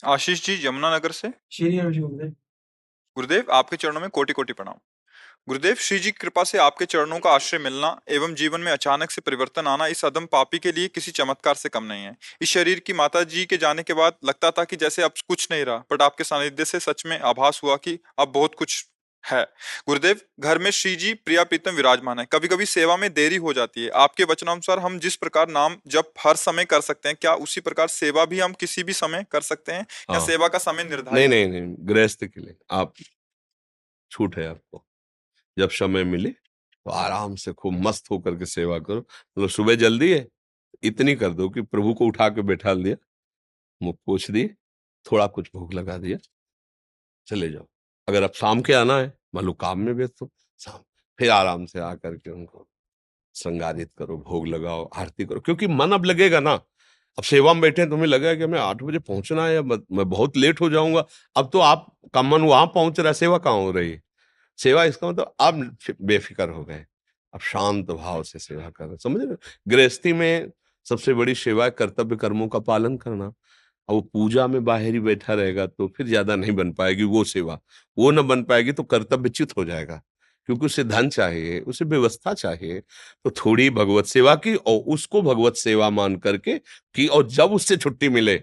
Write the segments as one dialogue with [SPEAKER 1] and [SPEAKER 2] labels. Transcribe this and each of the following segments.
[SPEAKER 1] आशीष जी यमुनानगर से।
[SPEAKER 2] श्री हरि गुरुदेव।
[SPEAKER 1] गुरुदेव आपके चरणों में कोटि कोटि प्रणाम। गुरुदेव श्री जी की कृपा से आपके चरणों का आश्रय मिलना एवं जीवन में अचानक से परिवर्तन आना इस अदम पापी के लिए किसी चमत्कार से कम नहीं है। इस शरीर की माता जी के जाने के बाद लगता था कि जैसे अब कुछ नहीं रहा, बट आपके सानिध्य से सच में आभास हुआ कि अब बहुत कुछ है। गुरुदेव घर में श्री जी प्रिया प्रीतम विराजमान है। कभी कभी सेवा में देरी हो जाती है। आपके वचनानुसार हम जिस प्रकार नाम जप हर समय कर सकते हैं, क्या उसी प्रकार सेवा भी हम किसी भी समय कर सकते हैं, या
[SPEAKER 3] हाँ,
[SPEAKER 1] सेवा का समय
[SPEAKER 3] नहीं
[SPEAKER 1] निर्धारित है?
[SPEAKER 3] नहीं नहीं, गृहस्थ के लिए आप छूट है आपको। जब समय मिले तो आराम से खूब मस्त होकर के सेवा करो। मतलब सुबह जल्दी है, इतनी कर दो कि प्रभु को उठा के बैठा दिया, मुख पोछ दिए, थोड़ा कुछ भोग लगा दिया, चले जाओ। अगर अब शाम के आना है, मान लो काम में व्यस्त हो, शाम फिर आराम से आकर के उनको श्रृंगारित करो, भोग लगाओ, आरती करो, क्योंकि मन अब लगेगा ना। अब सेवा में बैठे हैं, तुम्हें लगेगा कि हमें 8 बजे पहुंचना है या मैं बहुत लेट हो जाऊंगा। अब तो आप का मन वहां पहुंच रहा है, सेवा कहाँ हो रही है। सेवा इसका मतलब आप बेफिक्र हो गए, अब शांत भाव से सेवा कर रहे, समझ रहे हो? गृहस्थी में सबसे बड़ी सेवा है कर्तव्य कर्मों का पालन करना। अब वो पूजा में बाहर ही बैठा रहेगा तो फिर ज्यादा नहीं बन पाएगी वो सेवा। वो न बन पाएगी तो कर्तव्यच्युत हो जाएगा, क्योंकि उसे धन चाहिए, उसे व्यवस्था चाहिए। तो थोड़ी भगवत सेवा की और उसको भगवत सेवा मान करके की, और जब उससे छुट्टी मिले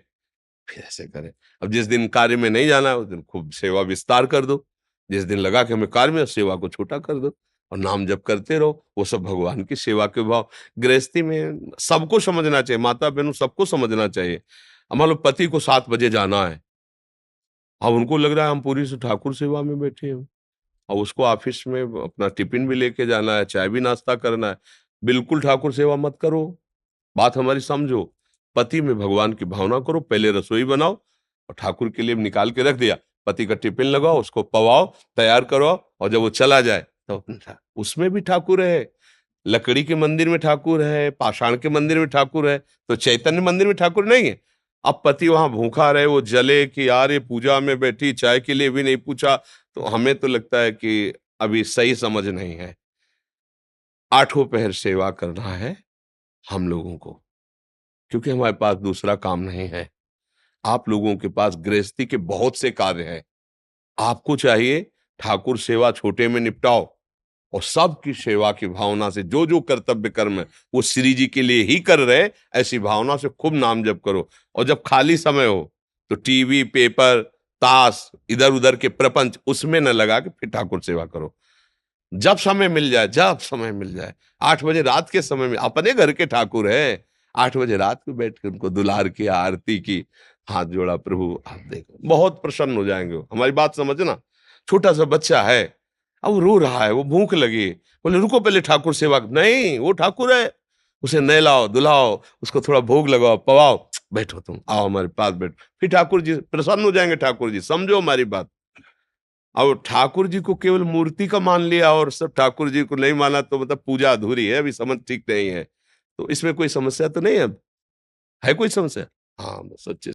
[SPEAKER 3] फिर ऐसे करें। अब जिस दिन कार्य में नहीं जाना है उस दिन खूब सेवा विस्तार कर दो, जिस दिन लगा कि हमें कार्य में, सेवा को छोटा कर दो और नाम जप करते रहो। वो सब भगवान की सेवा के भाव। गृहस्थी में सबको समझना चाहिए, माता बहनों सबको समझना चाहिए। अब मान लो पति को 7 बजे जाना है, अब उनको लग रहा है हम पूरी से ठाकुर सेवा में बैठे हैं, और उसको ऑफिस में अपना टिफिन भी लेके जाना है, चाय भी नाश्ता करना है। बिल्कुल ठाकुर सेवा मत करो, बात हमारी समझो। पति में भगवान की भावना करो, पहले रसोई बनाओ और ठाकुर के लिए निकाल के रख दिया, पति का टिफिन लगाओ, उसको पवाओ, तैयार करो, और जब वो चला जाए तो उसमें भी ठाकुर है। लकड़ी के मंदिर में ठाकुर है, पाषाण के मंदिर में ठाकुर है, तो चैतन्य मंदिर में ठाकुर नहीं है। अब पति वहां भूखा रहे, वो जले कि यार ये पूजा में बैठी, चाय के लिए भी नहीं पूछा, तो हमें तो लगता है कि अभी सही समझ नहीं है। 8 पहर सेवा करना है हम लोगों को, क्योंकि हमारे पास दूसरा काम नहीं है। आप लोगों के पास गृहस्थी के बहुत से कार्य हैं। आपको चाहिए ठाकुर सेवा छोटे में निपटाओ, और सबकी सेवा की भावना से जो जो कर्तव्य कर्म है वो श्री जी के लिए ही कर रहे, ऐसी भावना से खूब नाम जप करो। और जब खाली समय हो तो टीवी, पेपर, ताश, इधर उधर के प्रपंच उसमें न लगा के फिर ठाकुर सेवा करो। जब समय मिल जाए, जब समय मिल जाए, 8 बजे रात के समय में अपने घर के ठाकुर है, 8 बजे रात को बैठ के उनको दुलार की, आरती की, हाथ जोड़ा, प्रभु आप देखो, बहुत प्रसन्न हो जाएंगे वो। हमारी बात समझना। छोटा सा बच्चा है, अब वो रो रहा है, वो भूख लगी, बोले रुको पहले ठाकुर सेवा। नहीं, वो ठाकुर है, उसे नहलाओ धुलाओ, उसको थोड़ा भोग लगाओ, पवाओ, बैठो तुम, आओ हमारे पास बैठो, फिर ठाकुर जी प्रसन्न हो जाएंगे। ठाकुर जी समझो हमारी बात। और ठाकुर जी को केवल मूर्ति का मान लिया और सब ठाकुर जी को नहीं माना तो मतलब पूजा अधूरी है, अभी समझ ठीक नहीं है। तो इसमें कोई समस्या तो नहीं है, अब है कोई समस्या? हाँ, सच्चे